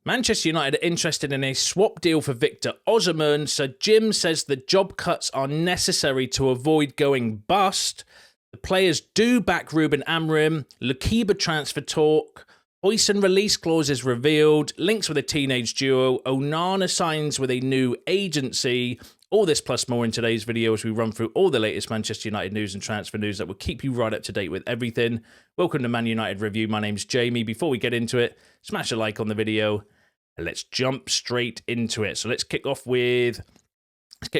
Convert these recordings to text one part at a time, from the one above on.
Manchester United are interested in a swap deal for Victor Osimhen. So Jim says the job cuts are necessary to avoid going bust. The players do back Ruben Amorim. Lukeba transfer talk. Huijsen release clause is revealed. Links with a teenage duo. Onana signs with a new agency. All this plus more in today's video as we run through all the latest Manchester United news and transfer news that will keep you right up to date with everything. Welcome to Man United Review. My name's Jamie. Before we get into it, smash a like on the video. Let's jump straight into it. So let's kick off with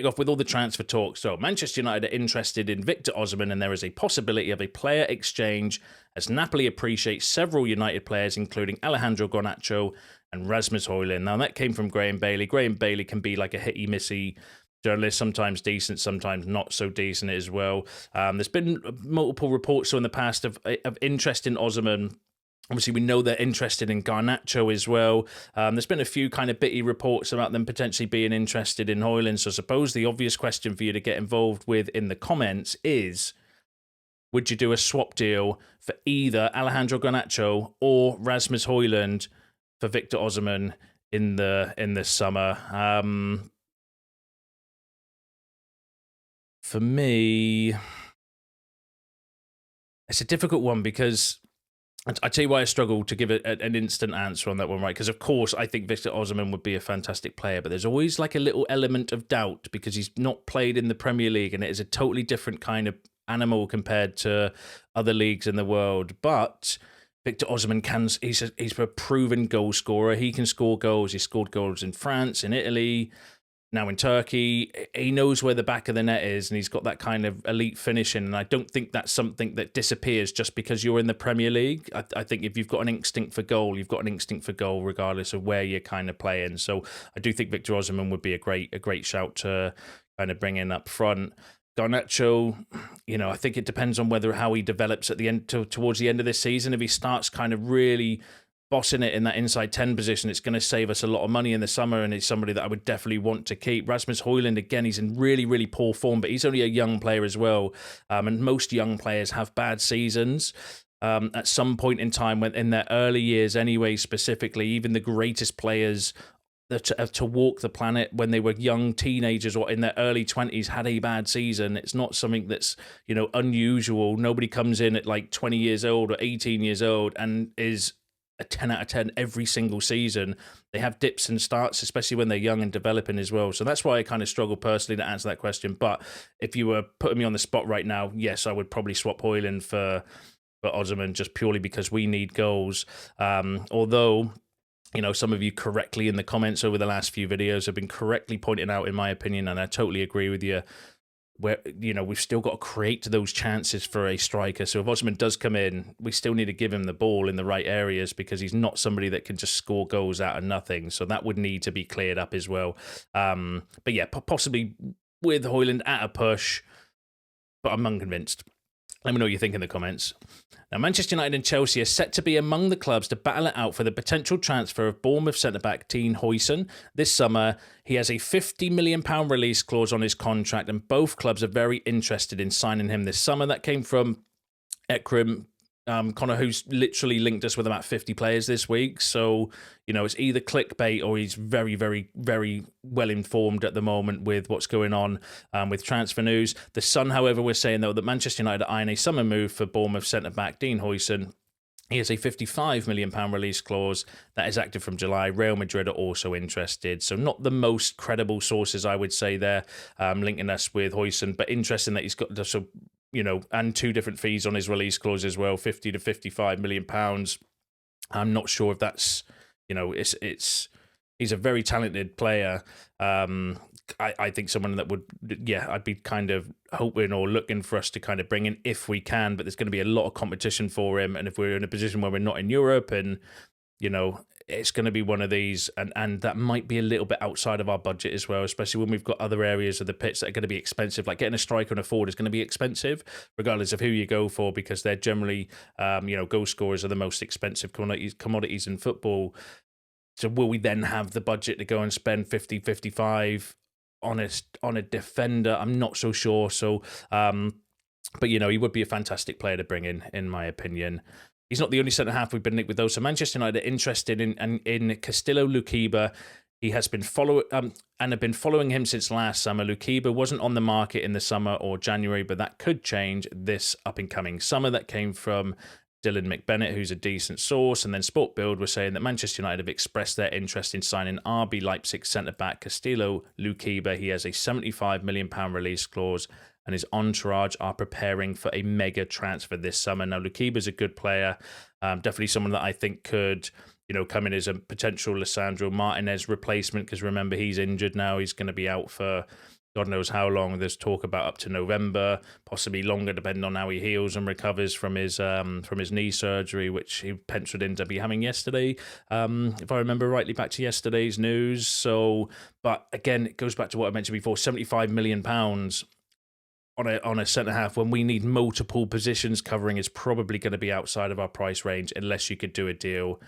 all the transfer talk. So Manchester United are interested in Victor Osimhen, and there is a possibility of a player exchange as Napoli appreciates several United players, including Alejandro Garnacho and Rasmus Højlund. Now that came from Graham Bailey. Graham Bailey can be like a hitty-missy journalist, sometimes decent, sometimes not so decent as well. There's been multiple reports in the past of interest in Osimhen. Obviously, we know they're interested in Garnacho as well. There's been a few kind of bitty reports about them potentially being interested in Højlund. So I suppose the obvious question for you to get involved with in the comments is, would you do a swap deal for either Alejandro Garnacho or Rasmus Højlund for Victor Osimhen in the summer? For me, it's a difficult one because I tell you why I struggle to give it an instant answer on that one, right? Because, of course, I think Victor Osimhen would be a fantastic player, but there's always like a little element of doubt because he's not played in the Premier League and it is a totally different kind of animal compared to other leagues in the world. But Victor Osimhen he's a proven goal scorer. He can score goals. He scored goals in France, in Italy, now in Turkey. He knows where the back of the net is, and he's got that kind of elite finishing. And I don't think that's something that disappears just because you're in the Premier League. I think if you've got an instinct for goal, you've got an instinct for goal regardless of where you're kind of playing. So I do think Victor Osimhen would be a great shout to kind of bring in up front. Garnacho, I think it depends on how he develops at the end towards the end of this season. If he starts kind of really bossing it in that inside 10 position, it's going to save us a lot of money in the summer, and he's somebody that I would definitely want to keep. Rasmus Højlund, again, he's in really poor form, but he's only a young player as well, and most young players have bad seasons at some point in time, when in their early years anyway. Specifically, even the greatest players that to walk the planet when they were young teenagers or in their early 20s had a bad season. It's not something that's unusual. Nobody comes in at like 20 years old or 18 years old and is a 10 out of 10 every single season. They have dips and starts, especially when they're young and developing as well. So that's why I kind of struggle personally to answer that question. But if you were putting me on the spot right now, yes, I would probably swap Højlund for Osimhen just purely because we need goals. Although, some of you correctly in the comments over the last few videos have been correctly pointing out, in my opinion, and I totally agree with you, where we've still got to create those chances for a striker. So if Osimhen does come in, we still need to give him the ball in the right areas because he's not somebody that can just score goals out of nothing. So that would need to be cleared up as well. But yeah, possibly with Højlund at a push, but I'm unconvinced. Let me know what you think in the comments. Now, Manchester United and Chelsea are set to be among the clubs to battle it out for the potential transfer of Bournemouth centre-back Dean Huijsen. This summer, he has a £50 million release clause on his contract, and both clubs are very interested in signing him this summer. That came from Ekrim Connor, who's literally linked us with about 50 players this week. So, it's either clickbait or he's very well informed at the moment with what's going on with transfer news. The Sun, however, we're saying, though, that Manchester United are eyeing a summer move for Bournemouth centre-back Dean Huijsen. He has a £55 million release clause that is active from July. Real Madrid are also interested. So not the most credible sources, I would say, there, linking us with Huijsen, but interesting that he's got and two different fees on his release clause as well, 50 to 55 million pounds. I'm not sure if that's, he's a very talented player. I think someone that would, I'd be kind of hoping or looking for us to kind of bring in if we can, but there's going to be a lot of competition for him. And if we're in a position where we're not in Europe and, it's going to be one of these, and that might be a little bit outside of our budget as well, especially when we've got other areas of the pitch that are going to be expensive. Like getting a striker and a forward is going to be expensive, regardless of who you go for, because they're generally, goal scorers are the most expensive commodities in football. So will we then have the budget to go and spend 50, 55 on a defender? I'm not so sure. So, but he would be a fantastic player to bring in my opinion. He's not the only centre-half we've been linked with, though. So Manchester United are interested in Castello Lukeba. He has been and have been following him since last summer. Lukeba wasn't on the market in the summer or January, but that could change this up-and-coming summer. That came from Dylan McBennett, who's a decent source. And then Sport Build was saying that Manchester United have expressed their interest in signing RB Leipzig centre-back Castello Lukeba. He has a £75 million release clause, and his entourage are preparing for a mega transfer this summer. Now, Lukeba's a good player, definitely someone that I think could, come in as a potential Lisandro Martinez replacement, because remember, he's injured now. He's going to be out for God knows how long. There's talk about up to November, possibly longer, depending on how he heals and recovers from his knee surgery, which he penciled in to be having yesterday, if I remember rightly, back to yesterday's news. So, but again, it goes back to what I mentioned before, £75 million on a centre-half when we need multiple positions covering is probably going to be outside of our price range, unless you could do a deal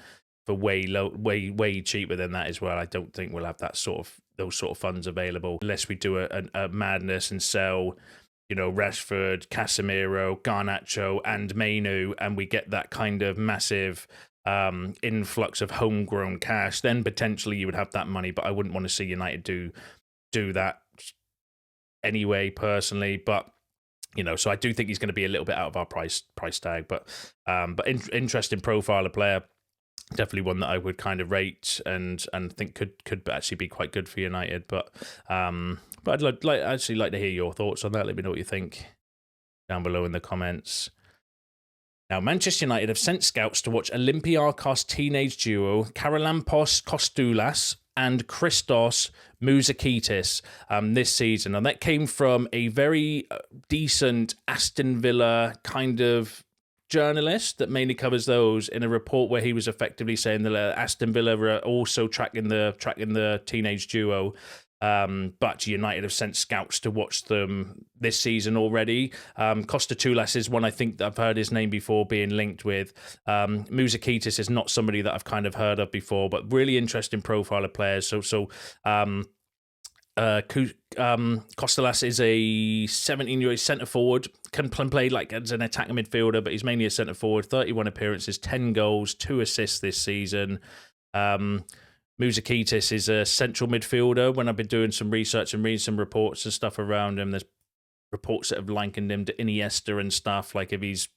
for way cheaper than that as well. I don't think we'll have those sort of funds available unless we do a madness and sell, Rashford, Casemiro, Garnacho, and Mainu, and we get that kind of massive influx of homegrown cash. Then potentially you would have that money, but I wouldn't want to see United do that anyway, personally. But so I do think he's going to be a little bit out of our price tag, but interesting profile of player, definitely one that I would kind of rate and think could actually be quite good for United. But I'd like to hear your thoughts on that. Let me know what you think down below in the comments. Now, Manchester United have sent scouts to watch Olympiacos teenage duo Charalampos Kostoulas and Christos Mouzakitis this season. And that came from a very decent Aston Villa kind of journalist that mainly covers those, in a report where he was effectively saying that Aston Villa were also tracking the teenage duo. But United have sent scouts to watch them this season already. Kostoulas is one I think that I've heard his name before being linked with. Mouzakitis is not somebody that I've kind of heard of before, but really interesting profile of players. Kostoulas is a 17-year-old centre forward, can play like as an attacking midfielder, but he's mainly a centre forward. 31 appearances, 10 goals, 2 assists this season. Mouzakitis is a central midfielder. When I've been doing some research and reading some reports and stuff around him, there's reports that have likened him to Iniesta and stuff. Like, if he's,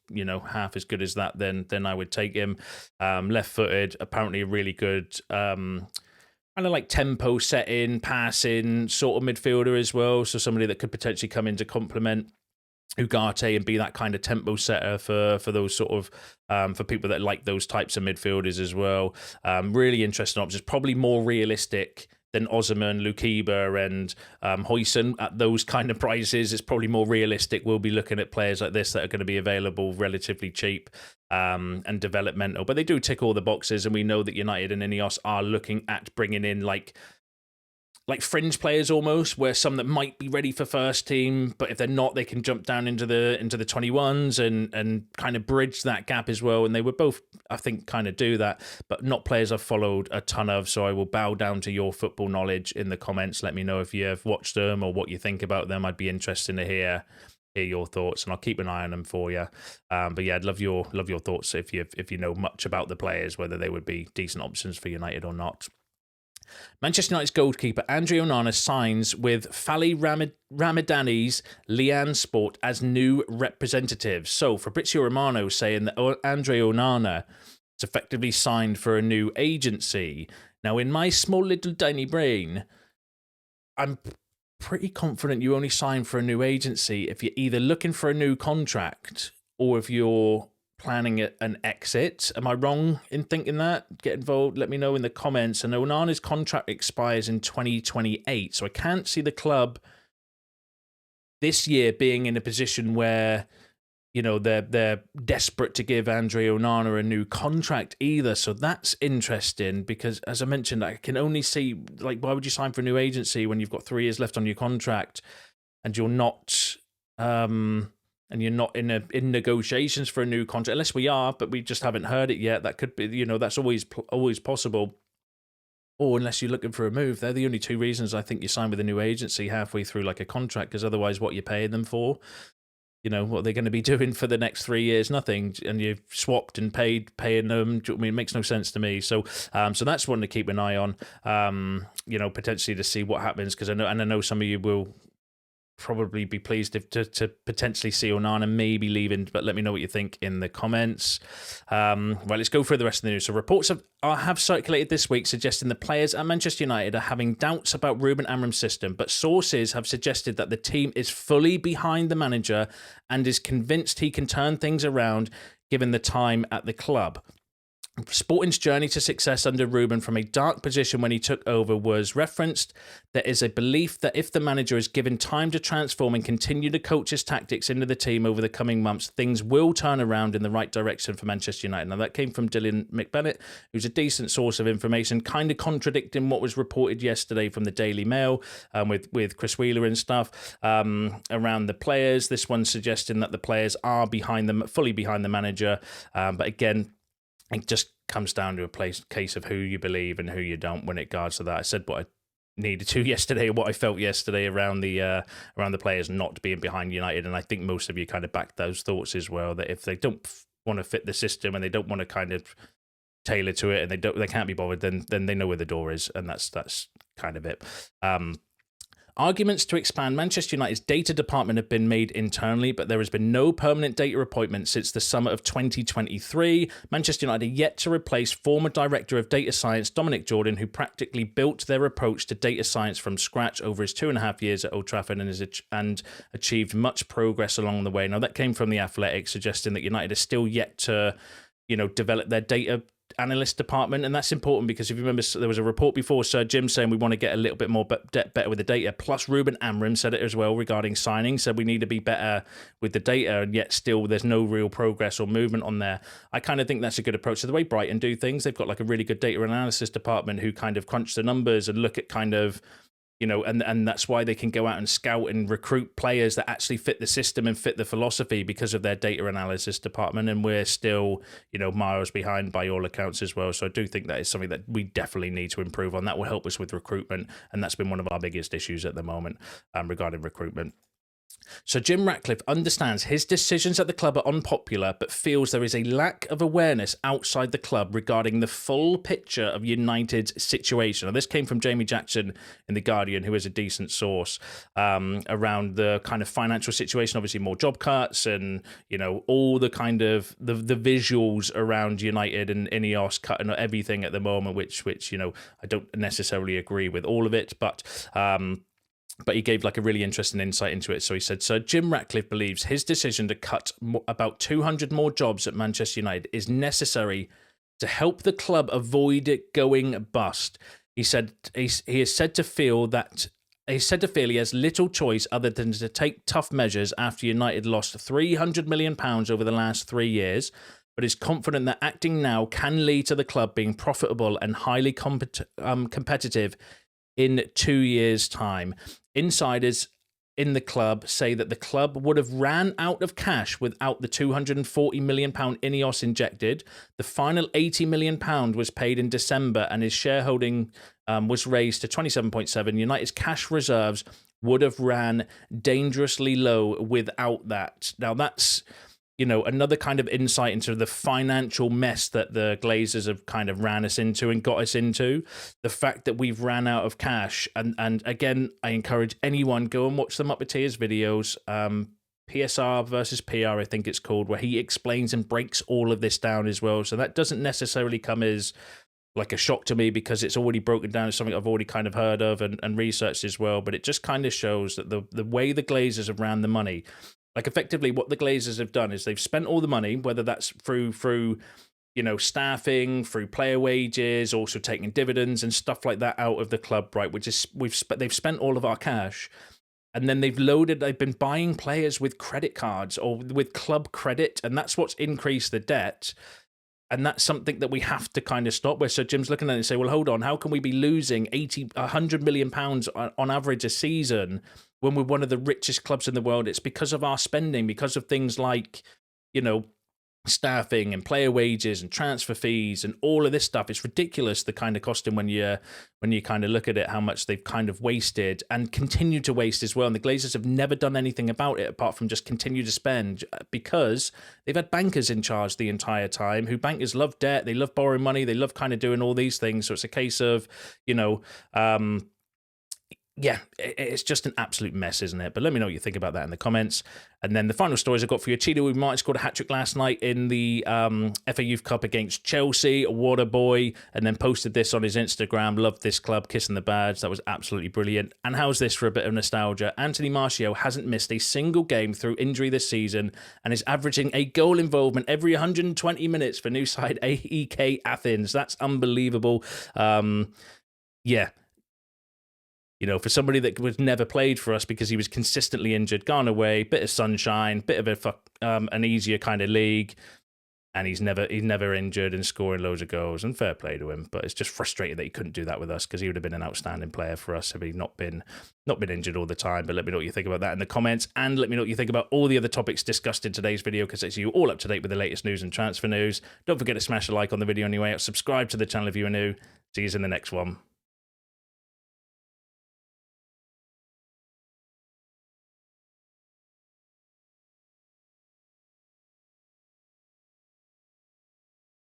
half as good as that, then I would take him. Left-footed, apparently a really good kind of like tempo setting, passing sort of midfielder as well. So somebody that could potentially come in to complement Ugarte and be that kind of tempo setter for those sort of for people that like those types of midfielders as well. Really interesting options, probably more realistic than Osimhen, Lukeba, and Huijsen at those kind of prices. It's probably more realistic. We'll be looking at players like this that are going to be available relatively cheap and developmental, but they do tick all the boxes. And we know that United and INEOS are looking at bringing in like fringe players almost, where some that might be ready for first team, but if they're not, they can jump down into the 21s and kind of bridge that gap as well. And they would both, I think, kind of do that, but not players I've followed a ton of. So I will bow down to your football knowledge in the comments. Let me know if you have watched them or what you think about them. I'd be interested to hear your thoughts, and I'll keep an eye on them for you. But yeah, I'd love your thoughts if you know much about the players, whether they would be decent options for United or not. Manchester United's goalkeeper André Onana signs with Fali Ramadani's Lian Sport as new representatives. So Fabrizio Romano saying that André Onana is effectively signed for a new agency. Now, in my small little tiny brain, I'm pretty confident you only sign for a new agency if you're either looking for a new contract or if you're planning an exit. Am I wrong in thinking that? Get involved, let me know in the comments. And Onana's contract expires in 2028, so I can't see the club this year being in a position where, they're desperate to give André Onana a new contract either. So that's interesting, because as I mentioned, I can only see, why would you sign for a new agency when you've got 3 years left on your contract and you're not in negotiations for a new contract, unless we are, but we just haven't heard it yet. That could be, that's always possible. Or unless you're looking for a move. They're the only 2 reasons I think you sign with a new agency halfway through like a contract, because otherwise what you're paying them for. what are they going to be doing for the next 3 years? Nothing. And you've swapped and paying them. I mean, it makes no sense to me. So that's one to keep an eye on, potentially to see what happens, because I know some of you will probably be pleased to potentially see Onana maybe leaving, but let me know what you think in the comments. Right, let's go through the rest of the news. So reports have circulated this week suggesting the players at Manchester United are having doubts about Ruben Amorim's system, but sources have suggested that the team is fully behind the manager and is convinced he can turn things around given the time at the club. Sporting's journey to success under Ruben from a dark position when he took over was referenced. There is a belief that if the manager is given time to transform and continue to coach his tactics into the team over the coming months, things will turn around in the right direction for Manchester United. Now, that came from Dylan McBennett, who's a decent source of information, kind of contradicting what was reported yesterday from the Daily Mail with Chris Wheeler and stuff around the players. This one suggesting that the players are fully behind the manager. But again, it just comes down to a case of who you believe and who you don't when it regards to that. I said what I needed to yesterday, what I felt yesterday around the players not being behind United, and I think most of you kind of backed those thoughts as well. That if they don't want to fit the system and they don't want to kind of tailor to it, and they can't be bothered, then they know where the door is, and that's kind of it. Arguments to expand Manchester United's data department have been made internally, but there has been no permanent data appointment since the summer of 2023. Manchester United are yet to replace former Director of Data Science Dominic Jordan, who practically built their approach to data science from scratch over his 2.5 years at Old Trafford and achieved much progress along the way. Now, that came from The Athletic, suggesting that United are still yet to, develop their data analyst department, and that's important because if you remember, there was a report before Sir Jim saying we want to get a little bit more better with the data, plus Ruben Amorim said it as well regarding signing, said we need to be better with the data, and yet still there's no real progress or movement on there. I kind of think that's a good approach to the way Brighton do things. They've got like a really good data analysis department who kind of crunch the numbers and look at kind of and that's why they can go out and scout and recruit players that actually fit the system and fit the philosophy because of their data analysis department. And we're still, miles behind by all accounts as well. So I do think that is something that we definitely need to improve on. That will help us with recruitment. And that's been one of our biggest issues at the moment regarding recruitment. So Jim Ratcliffe understands his decisions at the club are unpopular, but feels there is a lack of awareness outside the club regarding the full picture of United's situation. Now, this came from Jamie Jackson in The Guardian, who is a decent source around the kind of financial situation, obviously more job cuts and, all the kind of the visuals around United and INEOS cutting everything at the moment, which I don't necessarily agree with all of it, but he gave like a really interesting insight into it. So he said, Sir Jim Ratcliffe believes his decision to cut about 200 more jobs at Manchester United is necessary to help the club avoid it going bust. He said he is said to feel he has little choice other than to take tough measures after United lost £300 million over the last 3 years, but is confident that acting now can lead to the club being profitable and highly competitive in 2 years' time. Insiders in the club say that the club would have ran out of cash without the £240 million INEOS injected. The final £80 million was paid in December, and his shareholding was raised to 27.7. United's cash reserves would have ran dangerously low without that. Now, that's another kind of insight into the financial mess that the Glazers have kind of ran us into and got us into. The fact that we've ran out of cash. And again, I encourage anyone, go and watch the Muppeteers videos, PSR versus PR, I think it's called, where he explains and breaks all of this down as well. So that doesn't necessarily come as like a shock to me because it's already broken down as something I've already kind of heard of and researched as well. But it just kind of shows that the way the Glazers have ran the money, like effectively what the Glazers have done is they've spent all the money, whether that's through staffing, through player wages, also taking dividends and stuff like that out of the club, right? They've spent all of our cash, and then they've been buying players with credit cards or with club credit, and that's what's increased the debt. And that's something that we have to kind of stop. Where so Jim's looking at it and say, well, hold on, how can we be losing £100 million on average a season when we're one of the richest clubs in the world? It's because of our spending, because of things like, staffing and player wages and transfer fees and all of this stuff. It's ridiculous, the kind of costing when you kind of look at it, how much they've kind of wasted and continue to waste as well. And the Glazers have never done anything about it apart from just continue to spend, because they've had bankers in charge the entire time, who bankers love debt, they love borrowing money, they love kind of doing all these things. So it's a case of, yeah, it's just an absolute mess, isn't it? But let me know what you think about that in the comments. And then the final stories I've got for you. Chido Martin scored a hat-trick last night in the FA Youth Cup against Chelsea. What a boy. And then posted this on his Instagram. Loved this club, kissing the badge. That was absolutely brilliant. And how's this for a bit of nostalgia? Anthony Martial hasn't missed a single game through injury this season and is averaging a goal involvement every 120 minutes for new side AEK Athens. That's unbelievable. Yeah. For somebody that was never played for us because he was consistently injured, gone away, bit of sunshine, bit of an easier kind of league, and he's never injured and scoring loads of goals, and fair play to him. But it's just frustrating that he couldn't do that with us, because he would have been an outstanding player for us if he'd not been injured all the time. But let me know what you think about that in the comments, and let me know what you think about all the other topics discussed in today's video, because it's you all up to date with the latest news and transfer news. Don't forget to smash a like on the video anyway. Subscribe to the channel if you are new. See you in the next one.